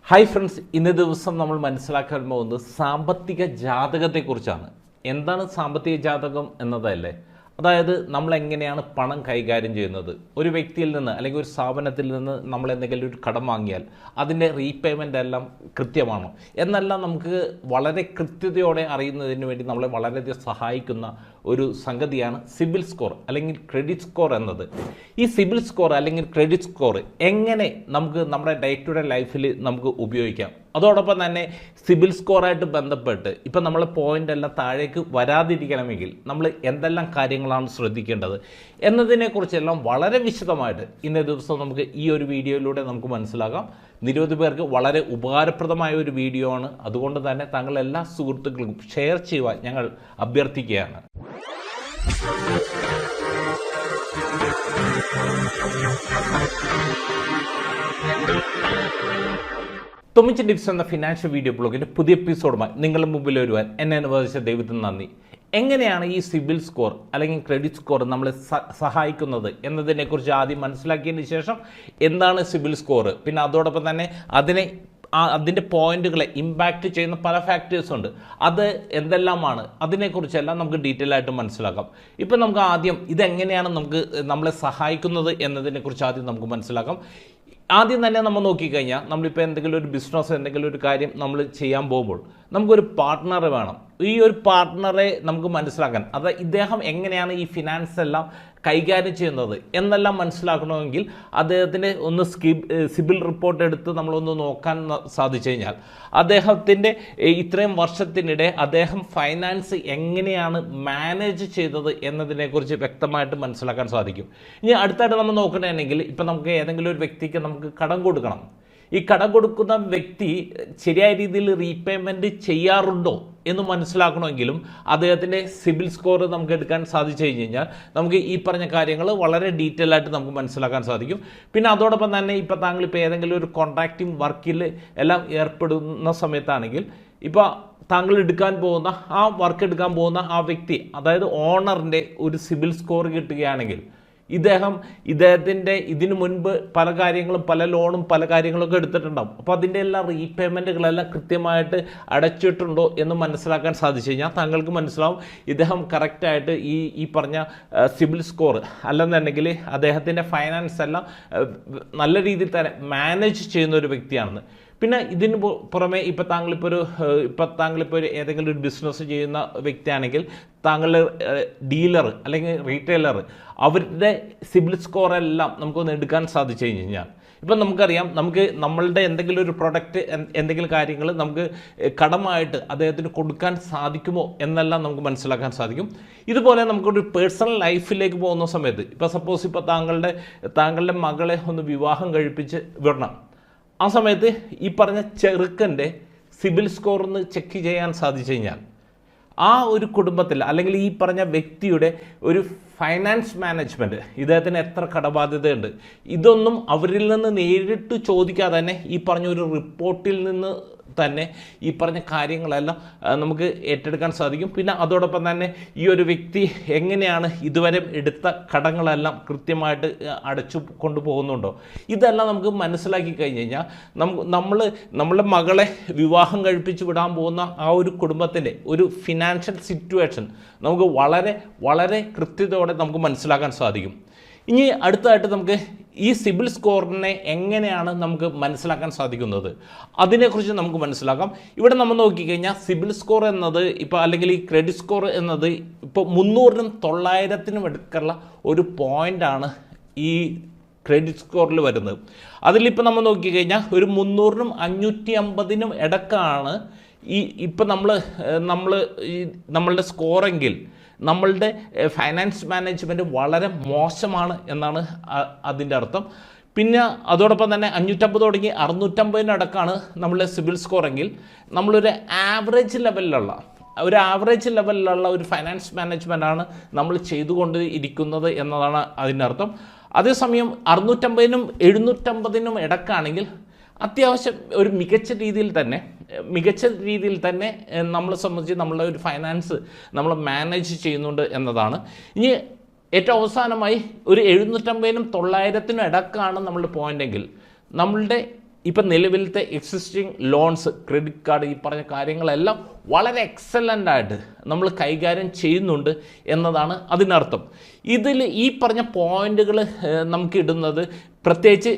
Hi friends, ഇന്നേ ദിവസം നമ്മൾ മനസ്സിലാക്കാൻ പോകുന്നത് സാമ്പത്തിക ജാതകത്തെക്കുറിച്ചാണ്. എന്താണ് സാമ്പത്തിക ജാതകം എന്നതല്ലേ? അതായത് നമ്മൾ എങ്ങനെയാണ് പണം കൈകാര്യം ചെയ്യുന്നത്. ഒരു വ്യക്തിയിൽ നിന്ന് അല്ലെങ്കിൽ ഒരു സ്ഥാപനത്തിൽ നിന്ന് നമ്മൾ എന്തെങ്കിലും ഒരു കടം വാങ്ങിയാൽ അതിൻ്റെ റീപേയ്മെൻ്റ് എല്ലാം കൃത്യമാണോ എന്നെല്ലാം നമുക്ക് വളരെ കൃത്യതയോടെ അറിയുന്നതിന് വേണ്ടി നമ്മളെ വളരെയധികം സഹായിക്കുന്ന ഒരു സംഗതിയാണ് സിബിൽ സ്കോർ അല്ലെങ്കിൽ ക്രെഡിറ്റ് സ്കോർ എന്നത്. ഈ സിബിൽ സ്കോർ അല്ലെങ്കിൽ ക്രെഡിറ്റ് സ്കോർ എങ്ങനെ നമുക്ക് നമ്മുടെ ഡേ ടു ഡേ ലൈഫിൽ നമുക്ക് ഉപയോഗിക്കാം, അതോടൊപ്പം തന്നെ സിബിൽ സ്കോറായിട്ട് ബന്ധപ്പെട്ട് ഇപ്പം നമ്മൾ പോയിൻ്റ് എല്ലാം താഴേക്ക് വരാതിരിക്കണമെങ്കിൽ നമ്മൾ എന്തെല്ലാം കാര്യങ്ങളാണ് ശ്രദ്ധിക്കേണ്ടത് എന്നതിനെക്കുറിച്ചെല്ലാം വളരെ വിശദമായിട്ട് ഇന്നേ ദിവസം നമുക്ക് ഈ ഒരു വീഡിയോയിലൂടെ നമുക്ക് മനസ്സിലാക്കാം. നിരവധി പേർക്ക് വളരെ ഉപകാരപ്രദമായ ഒരു വീഡിയോ ആണ്. അതുകൊണ്ട് തന്നെ താങ്കൾ എല്ലാ സുഹൃത്തുക്കൾക്കും ഷെയർ ചെയ്യുവാൻ ഞങ്ങൾ അഭ്യർത്ഥിക്കുകയാണ്. തൊമിച്ച് ടിപ്സ് എന്ന ഫിനാൻഷ്യൽ വീഡിയോ ബ്ലോഗിൻ്റെ പുതിയ എപ്പിസോഡുമായി നിങ്ങളുടെ മുമ്പിൽ വരുവാൻ എന്നെ അനുവദിച്ച ദൈവത്തിന് നന്ദി. എങ്ങനെയാണ് ഈ സിബിൽ സ്കോർ അല്ലെങ്കിൽ ക്രെഡിറ്റ് സ്കോർ നമ്മളെ സഹായിക്കുന്നത് എന്നതിനെക്കുറിച്ച് ആദ്യം മനസ്സിലാക്കിയതിന് ശേഷം എന്താണ് സിബിൽ സ്കോർ, പിന്നെ അതോടൊപ്പം തന്നെ അതിൻ്റെ പോയിന്റുകളെ ഇമ്പാക്റ്റ് ചെയ്യുന്ന പല ഫാക്ടേഴ്സ് ഉണ്ട്, അത് എന്തെല്ലാമാണ് അതിനെക്കുറിച്ചെല്ലാം നമുക്ക് ഡീറ്റെയിൽ ആയിട്ട് മനസ്സിലാക്കാം. ഇപ്പം നമുക്ക് ആദ്യം ഇതെങ്ങനെയാണ് നമ്മളെ സഹായിക്കുന്നത് എന്നതിനെക്കുറിച്ച് ആദ്യം നമുക്ക് മനസ്സിലാക്കാം. ആദ്യം തന്നെ നമ്മൾ നോക്കിക്കഴിഞ്ഞാൽ നമ്മളിപ്പോൾ എന്തെങ്കിലും ഒരു ബിസിനസ് എന്തെങ്കിലും ഒരു കാര്യം നമ്മൾ ചെയ്യാൻ പോകുമ്പോൾ നമുക്കൊരു പാർട്ട്ണറെ വേണം. ഈ ഒരു പാർട്ട്ണറെ നമുക്ക് മനസ്സിലാക്കാൻ, അത് ഇദ്ദേഹം എങ്ങനെയാണ് ഈ ഫിനാൻസ് എല്ലാം കൈകാര്യം ചെയ്യുന്നത് എന്നെല്ലാം മനസ്സിലാക്കണമെങ്കിൽ അദ്ദേഹത്തിൻ്റെ ഒന്ന് സിബിൽ റിപ്പോർട്ട് എടുത്ത് നമ്മളൊന്ന് നോക്കാൻ സാധിച്ചു കഴിഞ്ഞാൽ അദ്ദേഹത്തിൻ്റെ ഇത്രയും വർഷത്തിനിടെ അദ്ദേഹം ഫൈനാൻസ് എങ്ങനെയാണ് മാനേജ് ചെയ്തത് എന്നതിനെക്കുറിച്ച് വ്യക്തമായിട്ട് മനസ്സിലാക്കാൻ സാധിക്കും. ഇനി അടുത്തായിട്ട് നമ്മൾ നോക്കണമെങ്കിൽ ഇപ്പം നമുക്ക് ഏതെങ്കിലും ഒരു വ്യക്തിക്ക് നമുക്ക് കടം കൊടുക്കണം. ഈ കടം കൊടുക്കുന്ന വ്യക്തി ശരിയായ രീതിയിൽ റീപേയ്മെൻറ്റ് ചെയ്യാറുണ്ടോ എന്ന് മനസ്സിലാക്കണമെങ്കിലും അദ്ദേഹത്തിൻ്റെ സിബിൽ സ്കോർ നമുക്ക് എടുക്കാൻ സാധിച്ചു കഴിഞ്ഞാൽ നമുക്ക് ഈ പറഞ്ഞ കാര്യങ്ങൾ വളരെ ഡീറ്റെയിൽ ആയിട്ട് നമുക്ക് മനസ്സിലാക്കാൻ സാധിക്കും. പിന്നെ അതോടൊപ്പം തന്നെ ഇപ്പോൾ താങ്കൾ ഇപ്പോൾ ഏതെങ്കിലും ഒരു കോൺട്രാക്റ്റിംഗ് വർക്കിൽ എല്ലാം ഏർപ്പെടുന്ന സമയത്താണെങ്കിൽ ഇപ്പോൾ താങ്കൾ വർക്ക് എടുക്കാൻ പോകുന്ന ആ വ്യക്തി, അതായത് ഓണറിൻ്റെ ഒരു സിബിൽ സ്കോർ കിട്ടുകയാണെങ്കിൽ ഇദ്ദേഹത്തിൻ്റെ ഇതിനു മുൻപ് പല ലോണും പല കാര്യങ്ങളൊക്കെ എടുത്തിട്ടുണ്ടാവും. അപ്പോൾ അതിൻ്റെ എല്ലാം റീപേയ്മെൻറ്റുകളെല്ലാം കൃത്യമായിട്ട് അടച്ചിട്ടുണ്ടോ എന്ന് മനസ്സിലാക്കാൻ സാധിച്ചു കഴിഞ്ഞാൽ താങ്കൾക്ക് മനസ്സിലാവും ഇദ്ദേഹം കറക്റ്റായിട്ട് ഈ പറഞ്ഞ സിബിൽ സ്കോർ അല്ലെന്നുണ്ടെങ്കിൽ അദ്ദേഹത്തിൻ്റെ ഫൈനാൻസ് എല്ലാം നല്ല രീതിയിൽ തന്നെ മാനേജ് ചെയ്യുന്ന ഒരു വ്യക്തിയാണെന്ന്. പിന്നെ ഇതിന് പുറമെ ഇപ്പോൾ താങ്കളിപ്പോൾ ഒരു ഏതെങ്കിലും ഒരു ബിസിനസ് ചെയ്യുന്ന വ്യക്തിയാണെങ്കിൽ താങ്കളുടെ ഡീലർ അല്ലെങ്കിൽ റീറ്റെയിലർ അവരുടെ സിബിൽ സ്കോറെല്ലാം നമുക്കൊന്ന് എടുക്കാൻ സാധിച്ചു കഴിഞ്ഞാൽ ഇപ്പം നമുക്കറിയാം നമ്മളുടെ എന്തെങ്കിലും ഒരു പ്രൊഡക്റ്റ് എന്തെങ്കിലും കാര്യങ്ങൾ നമുക്ക് കടമായിട്ട് അദ്ദേഹത്തിന് കൊടുക്കാൻ സാധിക്കുമോ എന്നെല്ലാം നമുക്ക് മനസ്സിലാക്കാൻ സാധിക്കും. ഇതുപോലെ നമുക്കൊരു പേഴ്സണൽ ലൈഫിലേക്ക് പോകുന്ന സമയത്ത് ഇപ്പോൾ സപ്പോസ് ഇപ്പോൾ താങ്കളുടെ മകളെ ഒന്ന് വിവാഹം കഴിപ്പിച്ച് വിടണം. ആ സമയത്ത് ഈ പറഞ്ഞ ചെറുക്കൻ്റെ സിബിൽ സ്കോർ ഒന്ന് ചെക്ക് ചെയ്യാൻ സാധിച്ചു കഴിഞ്ഞാൽ ആ ഒരു കുടുംബത്തിൽ അല്ലെങ്കിൽ ഈ പറഞ്ഞ വ്യക്തിയുടെ ഒരു ഫൈനാൻസ് മാനേജ്മെൻറ്റ്, ഇദ്ദേഹത്തിന് എത്ര കടബാധ്യതയുണ്ട്, ഇതൊന്നും അവരിൽ നിന്ന് നേരിട്ട് ചോദിക്കാതെ തന്നെ ഈ പറഞ്ഞ ഒരു റിപ്പോർട്ടിൽ നിന്ന് തന്നെ ഈ പറഞ്ഞ കാര്യങ്ങളെല്ലാം നമുക്ക് ഏറ്റെടുക്കാൻ സാധിക്കും. പിന്നെ അതോടൊപ്പം തന്നെ ഈ ഒരു വ്യക്തി എങ്ങനെയാണ് ഇതുവരെ എടുത്ത കടങ്ങളെല്ലാം കൃത്യമായിട്ട് അടച്ചു കൊണ്ടുപോകുന്നുണ്ടോ ഇതെല്ലാം നമുക്ക് മനസ്സിലാക്കി കഴിഞ്ഞ് കഴിഞ്ഞാൽ നമ്മളുടെ മകളെ വിവാഹം കഴിപ്പിച്ച് വിടാൻ പോകുന്ന ആ ഒരു കുടുംബത്തിൻ്റെ ഒരു ഫിനാൻഷ്യൽ സിറ്റുവേഷൻ നമുക്ക് വളരെ വളരെ കൃത്യതയോടെ നമുക്ക് മനസ്സിലാക്കാൻ സാധിക്കും. ഇനി അടുത്തതായിട്ട് നമുക്ക് ഈ സിബിൽ സ്കോറിനെ എങ്ങനെയാണ് നമുക്ക് മനസ്സിലാക്കാൻ സാധിക്കുന്നത് അതിനെക്കുറിച്ച് നമുക്ക് മനസ്സിലാക്കാം. ഇവിടെ നമ്മൾ നോക്കിക്കഴിഞ്ഞാൽ സിബിൽ സ്കോർ എന്നത് ഇപ്പോൾ അല്ലെങ്കിൽ ഈ ക്രെഡിറ്റ് സ്കോർ എന്നത് ഇപ്പോൾ 300-നും 900-നും ഇടയ്ക്കുള്ള ഒരു പോയിൻ്റാണ് ഈ ക്രെഡിറ്റ് സ്കോറിൽ വരുന്നത്. അതിലിപ്പോൾ നമ്മൾ നോക്കിക്കഴിഞ്ഞാൽ ഒരു 300-നും 550-നും ഇടയ്ക്കാണ് ഇപ്പം നമ്മളുടെ സ്കോറെങ്കിൽ നമ്മളുടെ ഫൈനാൻസ് മാനേജ്മെൻറ്റ് വളരെ മോശമാണ് എന്നാണ് അതിൻ്റെ അർത്ഥം. പിന്നെ അതോടൊപ്പം തന്നെ 550 തുടങ്ങി 650-നടക്കാണ് നമ്മളുടെ സിബിൽ സ്കോറെങ്കിൽ നമ്മളൊരു ആവറേജ് ലെവലിലുള്ള ഒരു ഫൈനാൻസ് മാനേജ്മെൻറ്റാണ് നമ്മൾ ചെയ്തുകൊണ്ട് ഇരിക്കുന്നത് എന്നതാണ് അതിൻ്റെ അർത്ഥം. അതേസമയം 650-നും 750-നും ഇടക്കാണെങ്കിൽ അത്യാവശ്യം ഒരു മികച്ച രീതിയിൽ തന്നെ നമ്മളെ സംബന്ധിച്ച് നമ്മളുടെ ഒരു ഫൈനാൻസ് നമ്മൾ മാനേജ് ചെയ്യുന്നുണ്ട് എന്നതാണ്. ഇനി ഏറ്റവും അവസാനമായി ഒരു 750-നും 900-നും ഇടക്കാണ് നമ്മളുടെ പോയിൻ്റെങ്കിൽ നമ്മളുടെ ഇപ്പം നിലവിലത്തെ എക്സിസ്റ്റിംഗ് ലോൺസ്, ക്രെഡിറ്റ് കാർഡ്, ഈ പറഞ്ഞ കാര്യങ്ങളെല്ലാം വളരെ എക്സലൻ്റ് ആയിട്ട് നമ്മൾ കൈകാര്യം ചെയ്യുന്നുണ്ട് എന്നതാണ് അതിനർത്ഥം. ഇതിൽ ഈ പറഞ്ഞ പോയിന്റുകൾ നമുക്ക് ഇടുന്നത് പ്രത്യേകിച്ച്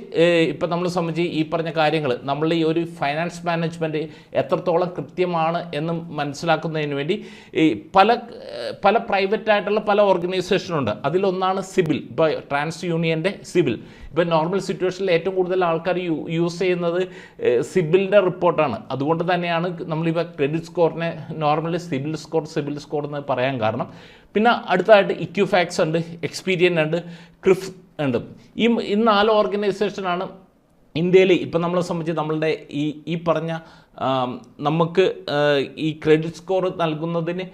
ഇപ്പം നമ്മൾ സംബന്ധിച്ച് ഈ പറഞ്ഞ കാര്യങ്ങൾ നമ്മൾ ഈ ഒരു ഫൈനാൻസ് മാനേജ്മെൻറ്റ് എത്രത്തോളം കൃത്യമാണ് എന്ന് മനസ്സിലാക്കുന്നതിന് വേണ്ടി ഈ പല പ്രൈവറ്റ് ആയിട്ടുള്ള പല ഓർഗനൈസേഷനുണ്ട്. അതിലൊന്നാണ് സിബിൽ. ഇപ്പോൾ ട്രാൻസ് യൂണിയൻ്റെ സിബിൽ. ഇപ്പോൾ നോർമൽ സിറ്റുവേഷനിൽ ഏറ്റവും കൂടുതൽ ആൾക്കാർ യൂസ് ചെയ്യുന്നത് സിബിലിൻ്റെ റിപ്പോർട്ടാണ്. അതുകൊണ്ട് തന്നെയാണ് നമ്മളിപ്പോൾ ക്രെഡിറ്റ് സ്കോറിനെ നോർമലി സിബിൽ സ്കോർ എന്ന് പറയാൻ കാരണം. പിന്നെ അടുത്തതായിട്ട് ഇക്യുഫാക്സ് ഉണ്ട്, എക്സ്പീരിയൻ ഉണ്ട്, ക്രിഫ് ഉണ്ട്. ഈ 4 ഓർഗനൈസേഷനാണ് ഇന്ത്യയിൽ ഇപ്പം നമ്മളെ സംബന്ധിച്ച് നമ്മളുടെ ഈ പറഞ്ഞ നമുക്ക് ഈ ക്രെഡിറ്റ് സ്കോർ നൽകുന്നതിന്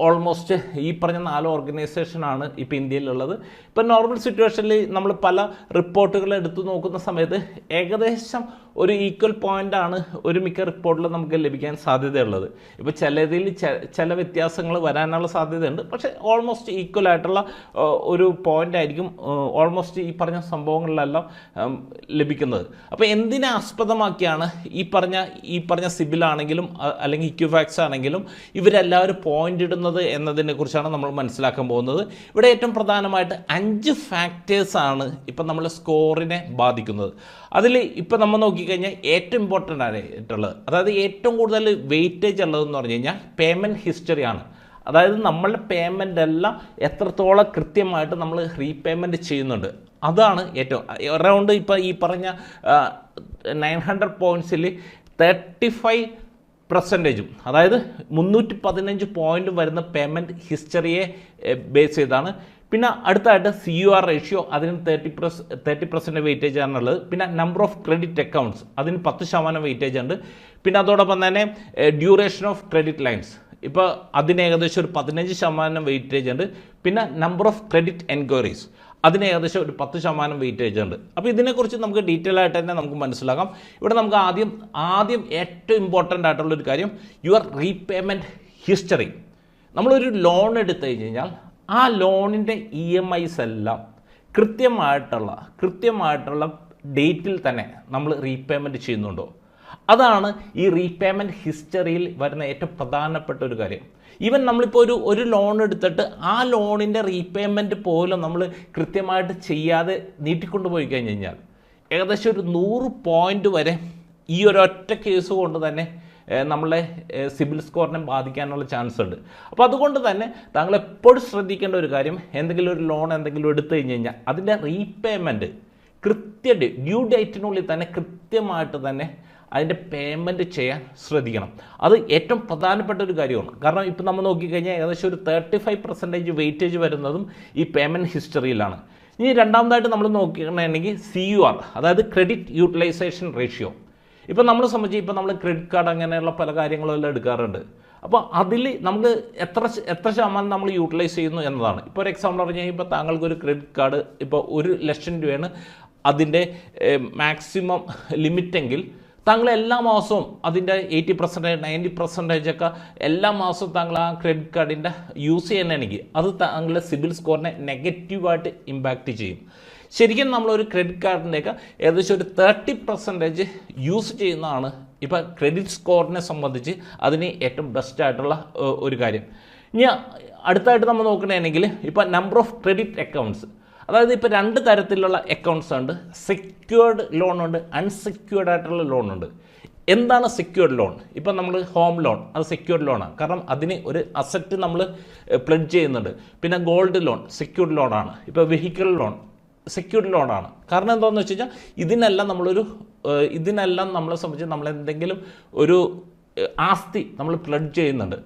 ഓൾമോസ്റ്റ് ഈ പറഞ്ഞ 4 ഓർഗനൈസേഷനാണ് ഇപ്പോൾ ഇന്ത്യയിലുള്ളത്. ഇപ്പം നോർമൽ സിറ്റുവേഷനിൽ നമ്മൾ പല റിപ്പോർട്ടുകൾ എടുത്തു നോക്കുന്ന സമയത്ത് ഏകദേശം ഒരു ഈക്വൽ പോയിൻ്റാണ് ഒരു മിക്ക റിപ്പോർട്ടിൽ നമുക്ക് ലഭിക്കാൻ സാധ്യതയുള്ളത്. ഇപ്പോൾ ചിലതിൽ ചില വ്യത്യാസങ്ങൾ വരാനുള്ള സാധ്യതയുണ്ട്. പക്ഷേ ഓൾമോസ്റ്റ് ഈക്വൽ ആയിട്ടുള്ള ഒരു പോയിൻ്റ് ആയിരിക്കും ഓൾമോസ്റ്റ് ഈ പറഞ്ഞ സംഭവങ്ങളിലെല്ലാം ലഭിക്കുന്നത്. അപ്പോൾ എന്തിനെ ആസ്പദമാക്കിയാണ് ഈ പറഞ്ഞ സിബിലാണെങ്കിലും അല്ലെങ്കിൽ ഇക്യുഫാക്സ് ആണെങ്കിലും ഇവരെല്ലാവരും പോയിൻ്റ് ഇടുന്നത് എന്നതിനെ കുറിച്ചാണ് നമ്മൾ മനസ്സിലാക്കാൻ പോകുന്നത്. ഇവിടെ ഏറ്റവും പ്രധാനമായിട്ട് 5 ഫാക്ടേഴ്സാണ് ഇപ്പം നമ്മളെ സ്കോറിനെ ബാധിക്കുന്നത്. അതിൽ ഇപ്പം നമ്മൾ നോക്കിക്കഴിഞ്ഞാൽ ഏറ്റവും ഇമ്പോർട്ടൻ്റ് ആയിട്ടുള്ളത്, അതായത് ഏറ്റവും കൂടുതൽ വെയിറ്റേജ് ഉള്ളതെന്ന് പറഞ്ഞു കഴിഞ്ഞാൽ പേയ്മെൻറ്റ് ഹിസ്റ്ററിയാണ്. അതായത് നമ്മളുടെ പേയ്മെൻ്റ് എല്ലാം എത്രത്തോളം കൃത്യമായിട്ട് നമ്മൾ റീപേയ്മെൻറ്റ് ചെയ്യുന്നുണ്ട്, അതാണ് ഏറ്റവും അറൗണ്ട് ഇപ്പോൾ ഈ പറഞ്ഞ 900 പോയിൻറ്റ്സിൽ 35%, അതായത് 315 പോയിൻ്റ് വരുന്ന പേയ്മെൻറ്റ് ഹിസ്റ്ററിയെ ബേസ് ചെയ്താണ്. പിന്നെ അടുത്തായിട്ട് CUR റേഷ്യോ, അതിന് 30% വെയിറ്റേജ് ആണുള്ളത്. പിന്നെ നമ്പർ ഓഫ് ക്രെഡിറ്റ് അക്കൗണ്ട്സ്, അതിന് 10% വെയിറ്റേജ് ഉണ്ട്. പിന്നെ അതോടൊപ്പം തന്നെ ഡ്യൂറേഷൻ ഓഫ് ക്രെഡിറ്റ് ലൈൻസ്, ഇപ്പോൾ അതിന് ഏകദേശം ഒരു 15% വെയിറ്റേജ് ഉണ്ട്. പിന്നെ നമ്പർ ഓഫ് ക്രെഡിറ്റ് എൻക്വയറീസ്, അതിന് ഏകദേശം ഒരു 10% വെയിറ്റേജ് ഉണ്ട്. അപ്പോൾ ഇതിനെക്കുറിച്ച് നമുക്ക് ഡീറ്റെയിൽ ആയിട്ട് തന്നെ നമുക്ക് മനസ്സിലാക്കാം. ഇവിടെ നമുക്ക് ആദ്യം ഏറ്റവും ഇമ്പോർട്ടൻ്റ് ആയിട്ടുള്ളൊരു കാര്യം യുവർ റീപേയ്മെൻറ്റ് ഹിസ്റ്ററി. നമ്മളൊരു ലോൺ എടുത്തു കഴിഞ്ഞാൽ ആ ലോണിൻ്റെ EMIs എല്ലാം കൃത്യമായിട്ടുള്ള ഡേറ്റിൽ തന്നെ നമ്മൾ റീപേയ്മെൻറ്റ് ചെയ്യുന്നുണ്ടോ? അതാണ് ഈ റീപേയ്മെൻറ്റ് ഹിസ്റ്ററിയിൽ വരുന്ന ഏറ്റവും പ്രധാനപ്പെട്ട ഒരു കാര്യം. ഈവൻ നമ്മളിപ്പോൾ ഒരു ലോൺ എടുത്തിട്ട് ആ ലോണിൻ്റെ റീപേയ്മെൻറ്റ് പോലും നമ്മൾ കൃത്യമായിട്ട് ചെയ്യാതെ നീട്ടിക്കൊണ്ട് പോയി കഴിഞ്ഞ് കഴിഞ്ഞാൽ ഏകദേശം ഒരു 100 പോയിൻ്റ് വരെ ഈ ഒരൊറ്റ കേസ് കൊണ്ട് തന്നെ നമ്മളെ സിബിൽ സ്കോറിനെ ബാധിക്കാനുള്ള ചാൻസ് ഉണ്ട്. അപ്പോൾ അതുകൊണ്ട് തന്നെ താങ്കൾ എപ്പോഴും ശ്രദ്ധിക്കേണ്ട ഒരു കാര്യം, എന്തെങ്കിലും ഒരു ലോൺ എടുത്തു കഴിഞ്ഞാൽ അതിൻ്റെ റീപേയ്മെൻറ്റ് ഡ്യൂ ഡേറ്റിനുള്ളിൽ തന്നെ കൃത്യമായിട്ട് തന്നെ അതിൻ്റെ പേയ്മെൻറ്റ് ചെയ്യാൻ ശ്രദ്ധിക്കണം. അത് ഏറ്റവും പ്രധാനപ്പെട്ട ഒരു കാര്യമാണ്. കാരണം ഇപ്പോൾ നമ്മൾ നോക്കിക്കഴിഞ്ഞാൽ ഏകദേശം ഒരു 35% വെയിറ്റേജ് വരുന്നതും ഈ പേയ്മെൻറ്റ് ഹിസ്റ്ററിയിലാണ്. ഇനി രണ്ടാമതായിട്ട് നമ്മൾ നോക്കുകയാണെങ്കിൽ CUR, അതായത് ക്രെഡിറ്റ് യൂട്ടിലൈസേഷൻ റേഷ്യോ. ഇപ്പോൾ നമ്മളെ സംബന്ധിച്ച് ഇപ്പോൾ നമ്മൾ ക്രെഡിറ്റ് കാർഡ് അങ്ങനെയുള്ള പല കാര്യങ്ങളെല്ലാം എടുക്കാറുണ്ട്. അപ്പോൾ അതിൽ നമുക്ക് എത്ര ശതമാനം നമ്മൾ യൂട്ടിലൈസ് ചെയ്യുന്നു എന്നതാണ്. ഇപ്പോൾ ഒരു എക്സാമ്പിൾ പറഞ്ഞാൽ ഇപ്പോൾ താങ്കൾക്കൊരു ക്രെഡിറ്റ് കാർഡ് ഇപ്പോൾ 1,00,000 രൂപയാണ് അതിൻ്റെ മാക്സിമം ലിമിറ്റെങ്കിൽ താങ്കൾ എല്ലാ മാസവും അതിൻ്റെ 80%, 90% ഒക്കെ എല്ലാ മാസവും താങ്കൾ ആ ക്രെഡിറ്റ് കാർഡിൻ്റെ യൂസ് ചെയ്യുന്നതാണെങ്കിൽ അത് താങ്കളുടെ സിബിൽ സ്കോറിനെ നെഗറ്റീവായിട്ട് ഇമ്പാക്റ്റ് ചെയ്യും. ശരിക്കും നമ്മളൊരു ക്രെഡിറ്റ് കാർഡിൻ്റെയൊക്കെ ഏകദേശം ഒരു 30% യൂസ് ചെയ്യുന്നതാണ് ഇപ്പോൾ ക്രെഡിറ്റ് സ്കോറിനെ സംബന്ധിച്ച് അതിന് ഏറ്റവും ബെസ്റ്റായിട്ടുള്ള ഒരു കാര്യം. ഇനി അടുത്തായിട്ട് നമ്മൾ നോക്കണമെങ്കിൽ ഇപ്പോൾ നമ്പർ ഓഫ് ക്രെഡിറ്റ് അക്കൗണ്ട്സ്, അതായത് ഇപ്പോൾ 2 തരത്തിലുള്ള അക്കൗണ്ട്സ് ഉണ്ട്. സെക്യൂർഡ് ലോൺ ഉണ്ട്, അൺസെക്യൂർഡ് ആയിട്ടുള്ള ലോൺ ഉണ്ട്. എന്താണ് സെക്യൂർഡ് ലോൺ? ഇപ്പം നമ്മൾ ഹോം ലോൺ, അത് സെക്യൂർഡ് ലോണാണ്. കാരണം അതിന് ഒരു അസറ്റ് നമ്മൾ പ്ലെഡ്ജ് ചെയ്യുന്നുണ്ട്. പിന്നെ ഗോൾഡ് ലോൺ സെക്യൂർഡ് ലോണാണ്. ഇപ്പോൾ വെഹിക്കിൾ ലോൺ സെക്യൂർഡ് ലോണാണ്. കാരണം എന്താണെന്ന് വെച്ച് കഴിഞ്ഞാൽ ഇതിനെല്ലാം നമ്മളെ സംബന്ധിച്ച് നമ്മളെന്തെങ്കിലും ഒരു ആസ്തി നമ്മൾ പ്ലെഡ്ജ് ചെയ്യുന്നുണ്ട്.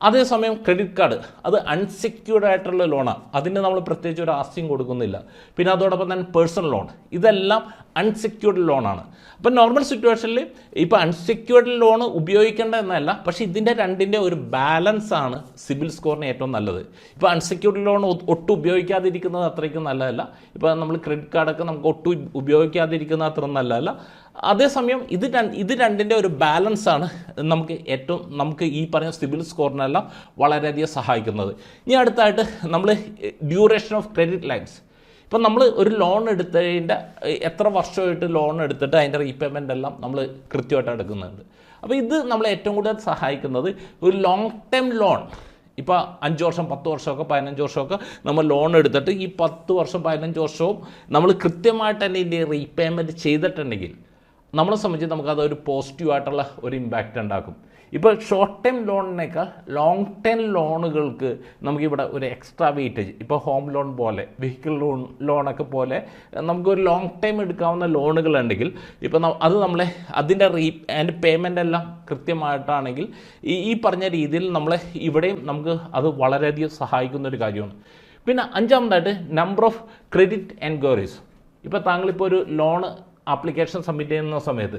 അതേസമയം ക്രെഡിറ്റ് കാർഡ് അത് അൺസെക്യൂർഡ് ആയിട്ടുള്ള ലോണാണ്. അതിന് നമ്മൾ പ്രത്യേകിച്ച് ഒരു ആസ്തിയും കൊടുക്കുന്നില്ല. പിന്നെ അതോടൊപ്പം തന്നെ പേഴ്സണൽ ലോൺ, ഇതെല്ലാം അൺസെക്യൂർഡ് ലോണാണ്. അപ്പം നോർമൽ സിറ്റുവേഷനിൽ ഇപ്പോൾ അൺസെക്യൂർഡ് ലോൺ ഉപയോഗിക്കേണ്ട എന്നല്ല, പക്ഷേ ഇതിൻ്റെ രണ്ടിൻ്റെ ഒരു ബാലൻസ് ആണ് സിബിൽ സ്കോറിന് ഏറ്റവും നല്ലത്. ഇപ്പോൾ അൺസെക്യൂർഡ് ലോൺ ഒട്ടും ഉപയോഗിക്കാതിരിക്കുന്നത് അത്രയ്ക്കും നല്ലതല്ല. ഇപ്പോൾ നമ്മൾ ക്രെഡിറ്റ് കാർഡൊക്കെ നമുക്ക് ഒട്ടും ഉപയോഗിക്കാതിരിക്കുന്നത് അത്ര നല്ലതല്ല. അതേസമയം ഇത് രണ്ടിൻ്റെ ഒരു ബാലൻസാണ് നമുക്ക് ഈ പറഞ്ഞ സിബിൽ സ്കോറിനെല്ലാം വളരെയധികം സഹായിക്കുന്നത്. ഇനി അടുത്തായിട്ട് നമ്മൾ ഡ്യൂറേഷൻ ഓഫ് ക്രെഡിറ്റ് ലൈൻസ്. ഇപ്പം നമ്മൾ ഒരു ലോൺ എടുത്തതിൻ്റെ എത്ര വർഷമായിട്ട് ലോൺ എടുത്തിട്ട് അതിൻ്റെ റീപേയ്മെൻ്റ് എല്ലാം നമ്മൾ കൃത്യമായിട്ട് എടുക്കുന്നുണ്ട്. അപ്പോൾ ഇത് നമ്മളെ ഏറ്റവും കൂടുതൽ സഹായിക്കുന്നത് ഒരു ലോങ് ടൈം ലോൺ. ഇപ്പോൾ 5 വർഷം 10 വർഷമൊക്കെ 15 വർഷമൊക്കെ നമ്മൾ ലോൺ എടുത്തിട്ട് ഈ 10 വർഷം 15 വർഷവും നമ്മൾ കൃത്യമായിട്ട് തന്നെ ഇതിൻ്റെ റീപേയ്മെൻറ്റ് ചെയ്തിട്ടുണ്ടെങ്കിൽ നമ്മളെ സംബന്ധിച്ച് നമുക്കതൊരു പോസിറ്റീവായിട്ടുള്ള ഒരു ഇമ്പാക്റ്റ് ഉണ്ടാക്കും. ഇപ്പോൾ ഷോർട്ട് ടൈം ലോണിനേക്കാൾ ലോങ് ടൈം ലോണുകൾക്ക് നമുക്കിവിടെ ഒരു എക്സ്ട്രാ വെയിറ്റേജ്, ഇപ്പോൾ ഹോം ലോൺ പോലെ വെഹിക്കിൾ ലോണൊക്കെ പോലെ നമുക്കൊരു ലോങ് ടൈം എടുക്കാവുന്ന ലോണുകളുണ്ടെങ്കിൽ ഇപ്പോൾ അത് നമ്മളെ അതിൻ്റെ പേയ്മെൻ്റ് എല്ലാം കൃത്യമായിട്ടാണെങ്കിൽ ഈ പറഞ്ഞ രീതിയിൽ നമ്മളെ ഇവിടെയും നമുക്ക് അത് വളരെയധികം സഹായിക്കുന്ന ഒരു കാര്യമാണ്. പിന്നെ 5ാമതായിട്ട് നമ്പർ ഓഫ് ക്രെഡിറ്റ് എൻക്വയറീസ്. ഇപ്പോൾ താങ്കളിപ്പോൾ ഒരു ലോൺ ആപ്ലിക്കേഷൻ സബ്മിറ്റ് ചെയ്യുന്ന സമയത്ത്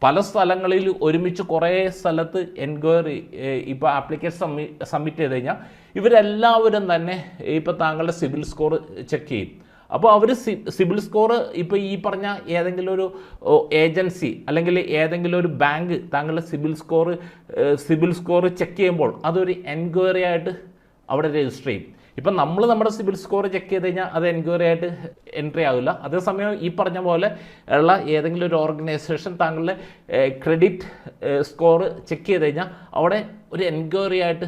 പല സ്ഥലങ്ങളിൽ ഒരുമിച്ച് കുറേ സ്ഥലത്ത് എൻക്വയറി ഇപ്പോൾ ആപ്ലിക്കേഷൻ സബ്മിറ്റ് ചെയ്ത് കഴിഞ്ഞാൽ ഇവരെല്ലാവരും തന്നെ ഇപ്പോൾ താങ്കളുടെ സിബിൽ സ്കോർ ചെക്ക് ചെയ്യും. അപ്പോൾ അവർ സിബിൽ സ്കോർ ഇപ്പോൾ ഈ പറഞ്ഞ ഏതെങ്കിലും ഒരു ഏജൻസി അല്ലെങ്കിൽ ഏതെങ്കിലും ഒരു ബാങ്ക് താങ്കളുടെ സിബിൽ സ്കോർ ചെക്ക് ചെയ്യുമ്പോൾ അതൊരു എൻക്വയറി ആയിട്ട് അവിടെ രജിസ്റ്റർ ചെയ്യും. ഇപ്പം നമ്മൾ നമ്മുടെ സിബിൽ സ്കോർ ചെക്ക് ചെയ്ത് കഴിഞ്ഞാൽ അത് എൻക്വയറി ആയിട്ട് എൻട്രി ആവില്ല. അതേസമയം ഈ പറഞ്ഞ പോലെ ഉള്ള ഏതെങ്കിലും ഒരു ഓർഗനൈസേഷൻ താങ്കളുടെ ക്രെഡിറ്റ് സ്കോർ ചെക്ക് ചെയ്ത് കഴിഞ്ഞാൽ അവിടെ ഒരു എൻക്വയറി ആയിട്ട്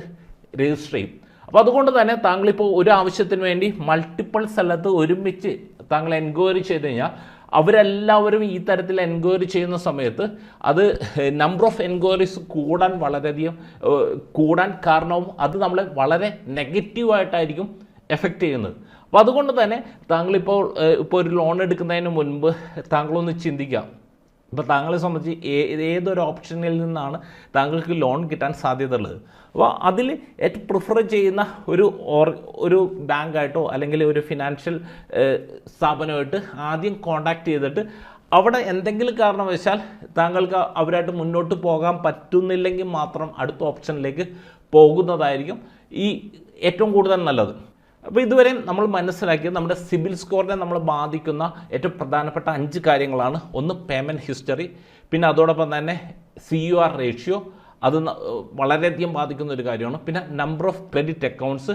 രജിസ്റ്റർ ചെയ്യും. അപ്പോൾ അതുകൊണ്ട് തന്നെ താങ്കളിപ്പോൾ ഒരു ആവശ്യത്തിന് വേണ്ടി മൾട്ടിപ്പിൾ സ്ഥലത്ത് ഒരുമിച്ച് താങ്കൾ എൻക്വയറി ചെയ്ത് കഴിഞ്ഞാൽ അവരെല്ലാവരും ഈ തരത്തിൽ എൻക്വയറി ചെയ്യുന്ന സമയത്ത് അത് നമ്പർ ഓഫ് എൻക്വയറീസ് കൂടാൻ കാരണവും അത് നമ്മളെ വളരെ നെഗറ്റീവായിട്ടായിരിക്കും എഫക്റ്റ് ചെയ്യുന്നത്. അപ്പോൾ അതുകൊണ്ട് തന്നെ താങ്കളിപ്പോൾ ഒരു ലോൺ എടുക്കുന്നതിന് മുൻപ് താങ്കളൊന്ന് ചിന്തിക്കാം, ഇപ്പോൾ താങ്കളെ സംബന്ധിച്ച് ഏതൊരു ഓപ്ഷനിൽ നിന്നാണ് താങ്കൾക്ക് ലോൺ കിട്ടാൻ സാധ്യത ഉള്ളത്. അപ്പോൾ അതിൽ ഏറ്റവും പ്രിഫർ ചെയ്യുന്ന ഒരു ബാങ്കായിട്ടോ അല്ലെങ്കിൽ ഒരു ഫിനാൻഷ്യൽ സ്ഥാപനമായിട്ട് ആദ്യം കോൺടാക്റ്റ് ചെയ്തിട്ട് അവിടെ എന്തെങ്കിലും കാരണവശാൽ താങ്കൾക്ക് അവരായിട്ട് മുന്നോട്ട് പോകാൻ പറ്റുന്നില്ലെങ്കിൽ മാത്രം അടുത്ത ഓപ്ഷനിലേക്ക് പോകുന്നതായിരിക്കും ഈ ഏറ്റവും കൂടുതൽ നല്ലത്. അപ്പോൾ ഇതുവരെ നമ്മൾ മനസ്സിലാക്കിയത് നമ്മുടെ സിബിൽ സ്കോറിനെ നമ്മൾ ബാധിക്കുന്ന ഏറ്റവും പ്രധാനപ്പെട്ട 5 കാര്യങ്ങളാണ്. ഒന്ന് പേയ്മെൻറ്റ് ഹിസ്റ്ററി, പിന്നെ അതോടൊപ്പം തന്നെ CUR റേഷ്യോ, അത് വളരെയധികം ബാധിക്കുന്ന ഒരു കാര്യമാണ്. പിന്നെ number of credit accounts,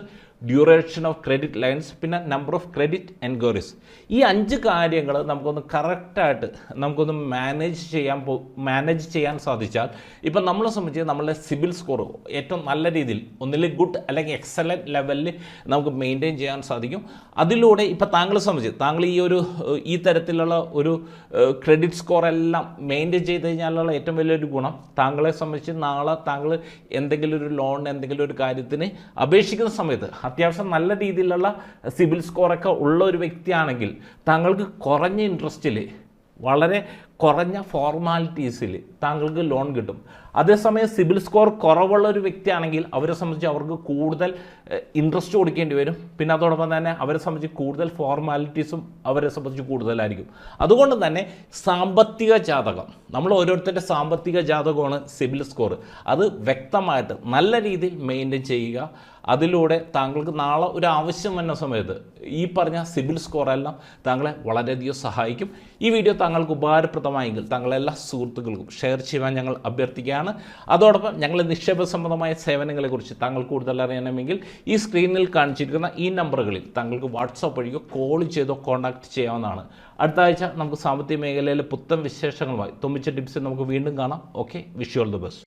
duration of credit lines, പിന്നെ നമ്പർ ഓഫ് ക്രെഡിറ്റ് എൻക്വയറീസ്. ഈ 5 കാര്യങ്ങൾ നമുക്കൊന്ന് കറക്റ്റായിട്ട് നമുക്കൊന്ന് മാനേജ് ചെയ്യാൻ സാധിച്ചാൽ ഇപ്പം നമ്മളെ സംബന്ധിച്ച് നമ്മളുടെ സിബിൽ സ്കോർ ഏറ്റവും നല്ല രീതിയിൽ ഒന്നിൽ ഗുഡ് അല്ലെങ്കിൽ എക്സലൻറ്റ് ലെവലിൽ നമുക്ക് മെയിൻറ്റെയിൻ ചെയ്യാൻ സാധിക്കും. അതിലൂടെ ഇപ്പോൾ താങ്കളെ സംബന്ധിച്ച് താങ്കൾ ഈ തരത്തിലുള്ള ഒരു ക്രെഡിറ്റ് സ്കോർ എല്ലാം മെയിൻറ്റെയിൻ ചെയ്ത് കഴിഞ്ഞാലുള്ള ഏറ്റവും വലിയൊരു ഗുണം താങ്കളെ സംബന്ധിച്ച് നാളെ താങ്കൾ എന്തെങ്കിലും ഒരു ലോൺ എന്തെങ്കിലും ഒരു കാര്യത്തിന് അപേക്ഷിക്കുന്ന സമയത്ത് അത്യാവശ്യം നല്ല രീതിയിലുള്ള സിബിൽ സ്കോറൊക്കെ ഉള്ള ഒരു വ്യക്തിയാണെങ്കിൽ താങ്കൾക്ക് കുറഞ്ഞ ഇൻട്രസ്റ്റിൽ വളരെ കുറഞ്ഞ ഫോർമാലിറ്റീസിൽ താങ്കൾക്ക് ലോൺ കിട്ടും. അതേസമയം സിബിൽ സ്കോർ കുറവുള്ള ഒരു വ്യക്തിയാണെങ്കിൽ അവരെ സംബന്ധിച്ച് അവർക്ക് കൂടുതൽ ഇൻട്രസ്റ്റ് കൊടുക്കേണ്ടി വരും. പിന്നെ അതോടൊപ്പം തന്നെ അവരെ സംബന്ധിച്ച് കൂടുതൽ ഫോർമാലിറ്റീസും അവരെ സംബന്ധിച്ച് കൂടുതലായിരിക്കും. അതുകൊണ്ട് തന്നെ സാമ്പത്തിക ജാതകം, നമ്മൾ ഓരോരുത്തരുടെ സാമ്പത്തിക ജാതകമാണ് സിബിൽ സ്കോർ. അത് വ്യക്തമായിട്ട് നല്ല രീതിയിൽ മെയിൻറ്റെയിൻ ചെയ്യുക. അതിലൂടെ താങ്കൾക്ക് നാളെ ഒരു ആവശ്യം വന്ന സമയത്ത് ഈ പറഞ്ഞ സിബിൽ സ്കോറെല്ലാം താങ്കളെ വളരെയധികം സഹായിക്കും. ഈ വീഡിയോ താങ്കൾക്ക് ഉപകാരപ്രദമായെങ്കിൽ താങ്കളെല്ലാ സുഹൃത്തുക്കൾക്കും ഷെയർ ചെയ്യാൻ ഞങ്ങൾ അഭ്യർത്ഥിക്കുകയാണ്. അതോടൊപ്പം ഞങ്ങളുടെ നിക്ഷേപ സംബന്ധമായ സേവനങ്ങളെക്കുറിച്ച് താങ്കൾക്ക് കൂടുതൽ അറിയണമെങ്കിൽ ഈ സ്ക്രീനിൽ കാണിച്ചിരിക്കുന്ന ഈ നമ്പറുകളിൽ താങ്കൾക്ക് വാട്സാപ്പ് വഴിയോ കോൾ ചെയ്തോ കോൺടാക്റ്റ് ചെയ്യാവുന്നതാണ്. അടുത്ത ആഴ്ച നമുക്ക് സാമ്പത്തിക മേഖലയിലെ പുത്തൻ വിശേഷങ്ങളുമായി തുമ്പിച്ച ടിപ്സ് നമുക്ക് വീണ്ടും കാണാം. Okay, wish you all the best.